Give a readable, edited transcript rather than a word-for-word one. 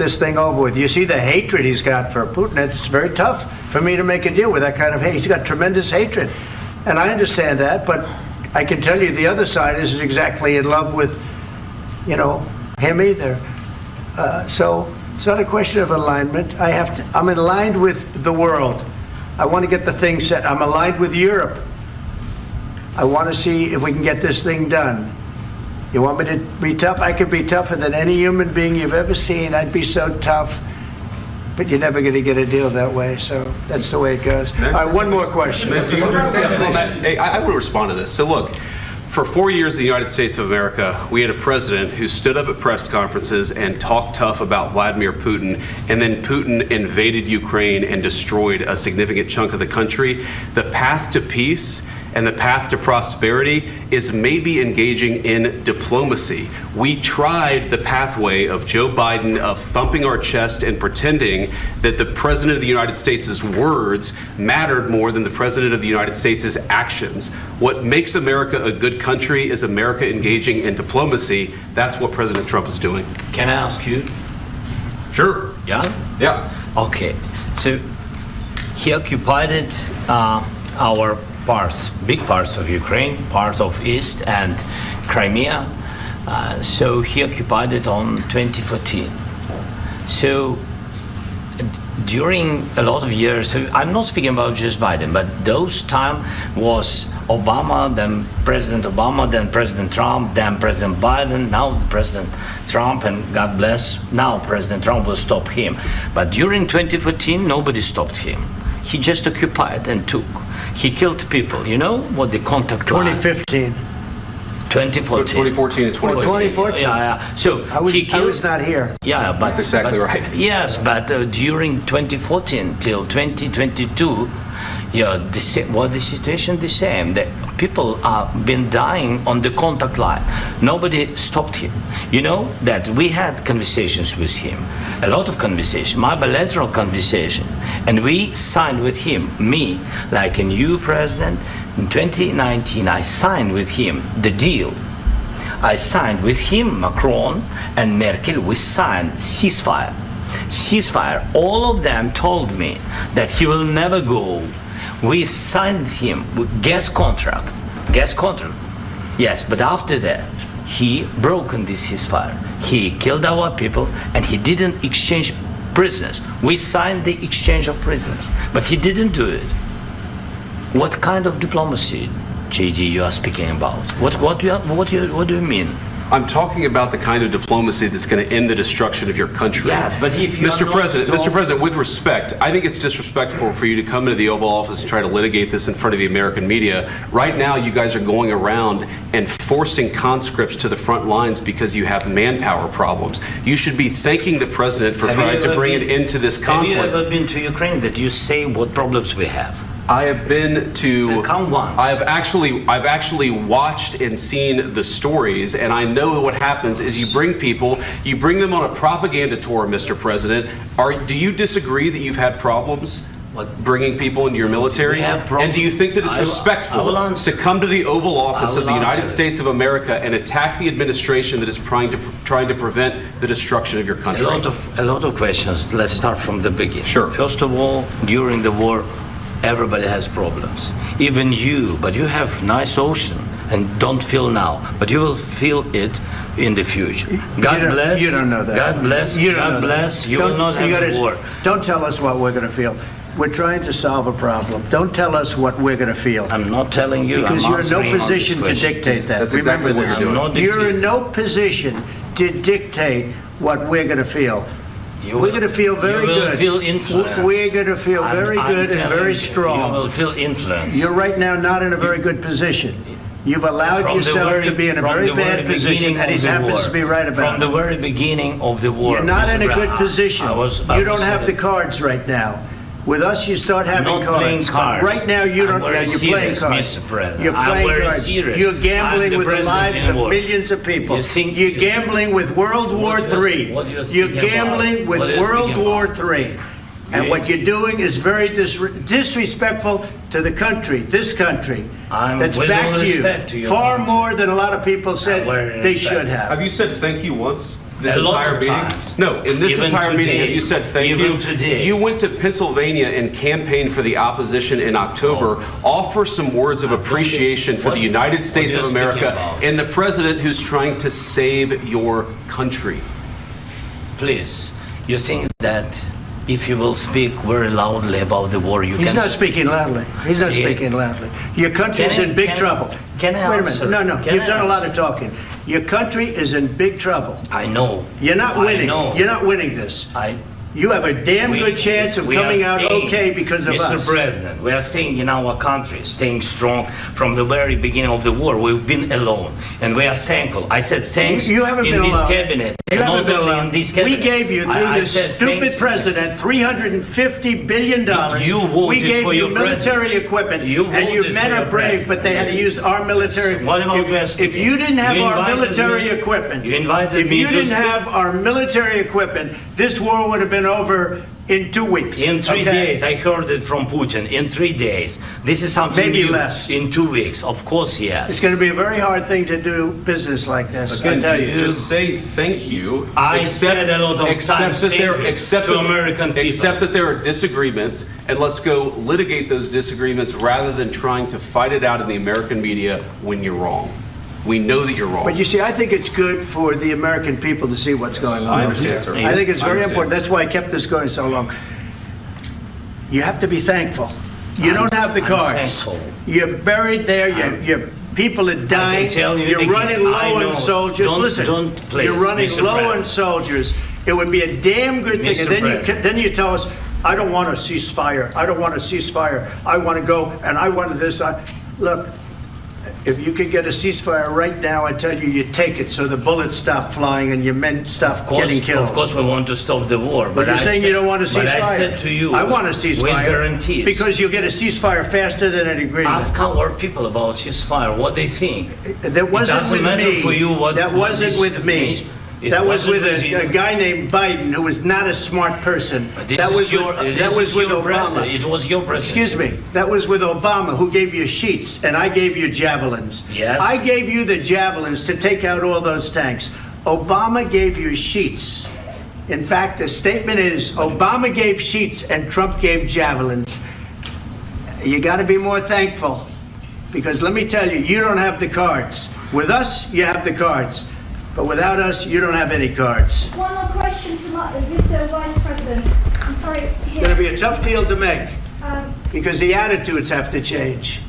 this thing over with. You see the hatred he's got for Putin. It's very tough for me to make a deal with that kind of hate. He's got tremendous hatred. And I understand that, but I can tell you the other side isn't exactly in love with, him either. So it's not a question of alignment. I'm aligned with the world. I want to get the thing set. I'm aligned with Europe. I want to see if we can get this thing done. You want me to be tough? I could be tougher than any human being you've ever seen. I'd be so tough. But you're never going to get a deal that way, so that's the way it goes. All right, one more question. Hey, I want to respond to this. So look, for 4 years in the United States of America, we had a president who stood up at press conferences and talked tough about Vladimir Putin, and then Putin invaded Ukraine and destroyed a significant chunk of the country. The path to peace and the path to prosperity is maybe engaging in diplomacy. We tried the pathway of Joe Biden of thumping our chest and pretending that the President of the United States' words mattered more than the President of the United States' actions. What makes America a good country is America engaging in diplomacy. That's what President Trump is doing. Can I ask you? Sure. Yeah? Yeah. Okay. So he occupied our big parts of Ukraine, part of East and Crimea. So he occupied it on 2014. So during a lot of years, so I'm not speaking about just Biden, but those time was Obama, then President Obama, then President Trump, then President Biden, now the President Trump, and God bless, now President Trump will stop him. But during 2014, nobody stopped him. He just occupied and took. He killed people. You know what the contact line? 2015. 2014 2014. and 2014. 2014. Yeah. So I was not here. Yeah, but that's exactly right. Yes, but during 2014 till 2022, the situation the same. The people have been dying on the contact line. Nobody stopped him. You know that we had conversations with him, a lot of conversation, my bilateral conversation, and we signed with him, me, like a new president. In 2019, I signed with him the deal. I signed with him, Macron and Merkel, we signed ceasefire. Ceasefire, all of them told me that he will never go. We signed him with gas contract, yes, but after that, he broken this ceasefire. He killed our people and he didn't exchange prisoners. We signed the exchange of prisoners, but he didn't do it. What kind of diplomacy, JD, you are speaking about? What do you mean? I'm talking about the kind of diplomacy that's going to end the destruction of your country. Yes, but if you Mr. President, with respect, I think it's disrespectful for you to come into the Oval Office and try to litigate this in front of the American media. Right now, you guys are going around and forcing conscripts to the front lines because you have manpower problems. You should be thanking the President for trying to bring an end to this conflict. Have you ever been to Ukraine that you say what problems we have? I have been to. Count once. I've actually watched and seen the stories, and I know what happens is you bring them on a propaganda tour, Mr. President. Do you disagree that you've had problems bringing people into your military? And do you think that it's respectful to come to the Oval Office of the United States of America and attack the administration that is trying to prevent the destruction of your country? A lot of questions. Let's start from the beginning. Sure. First of all, during the war, everybody has problems, even you, but you have nice ocean and don't feel now, but you will feel it in the future. God bless. You don't know that. God bless. God bless. You will not have a war. Don't tell us what we're going to feel. We're trying to solve a problem. Don't tell us what we're going to feel. I'm not telling you. Because you're in no position to dictate that. That's exactly what you're doing. You're in no position to dictate what we're going to feel. We're going to feel very good. You will feel influence. We're going to feel very good and very strong. You will feel influence. You're right now not in a very good position. You've allowed yourself to be in a very bad position, and he happens to be right about it. From the very beginning of the war. You're not in a good position. You don't have the cards right now. With us, you start having not cards. Playing cards. Right now, you don't. You're playing cards. Mr. President. You're playing cards. Serious. You're gambling with the lives of millions of people. You're gambling with World War III. You're gambling with World War III. And what you're doing is very disrespectful to the country, this country, that's back to you, far more than a lot of people said they should have. Have you said thank you once? this A lot entire of meeting? times. No, in this Even entire meeting, today. have you said thank Even you? today. You went to Pennsylvania and campaigned for the opposition in October. Offer some words of appreciation for the United States of what are you America speaking about? and the president who's trying to save your country. Please, you think that if you will speak very loudly about the war, you He's can... not speaking loudly. He's not Yeah. speaking loudly. Your country is Can I- in big can I- trouble. can I Wait a answer? minute. No, Can you've I done a lot of answer? talking. Your country is in big trouble. I know. You're not I winning. know. You're not winning this. You have a damn good chance of we are coming out staying, okay because of Mr. us. President, we are staying in our country, staying strong from the very beginning of the war. We've been alone, and we are thankful. I said thanks You haven't in been this alone. cabinet. You and haven't not been only alone. in this We cabinet. gave you, through I this said stupid thank you. president, $350 billion. You voted we gave for you your military president. equipment, You and you voted men for are your brave, president. but they had to use our military. What about if you didn't have You our invited military me- equipment, you invited if me you to didn't speak- have our military equipment, this war would have been over in 2 weeks. In 3 okay? days, I heard it from Putin. In 3 days, this is something Maybe new. less. In 2 weeks, of course, yes. It's going to be a very hard thing to do business like this. I Again, tell you. just say thank you. I said a lot of accept times that thank there, you accept to that- American people. Accept that there are disagreements, and let's go litigate those disagreements rather than trying to fight it out in the American media when you're wrong. We know that you're wrong. But you see, I think it's good for the American people to see what's going on. I understand, sir. I think it's I very understand. important. That's why I kept this going so long. You have to be thankful. You don't have the I'm cards. thankful. You're buried there. Your people are dying. tell you You're again, running I low know. on soldiers. Don't- Listen, don't please, you're running Mr. low on President. soldiers. It would be a damn good thing. Mr. And then President. then you tell us, I don't want a ceasefire. I don't want a ceasefire. I want to go and I want this. Look, if you could get a ceasefire right now, I tell you, you take it so the bullets stop flying and your men stop getting killed. Of course, we want to stop the war. But you're saying you don't want a ceasefire. But I said to you, I want a ceasefire. with guarantees. Because you'll get a ceasefire faster than an agreement. Ask our people about ceasefire, what they think. That wasn't doesn't with matter me. for you what- that what wasn't this with me. means. It That was wasn't with with you. a guy named Biden, who was not a smart person. But this That is was your, with, this that was is with your Obama. president. It was your president. Excuse me. That was with Obama, who gave you sheets, and I gave you javelins. Yes. I gave you the javelins to take out all those tanks. Obama gave you sheets. In fact, the statement is Obama gave sheets and Trump gave javelins. You got to be more thankful, because let me tell you, you don't have the cards. With us, you have the cards. But without us, you don't have any cards. One more question to Mr. Vice President. I'm sorry. It's going to be a tough deal to make, Um, because the attitudes have to change.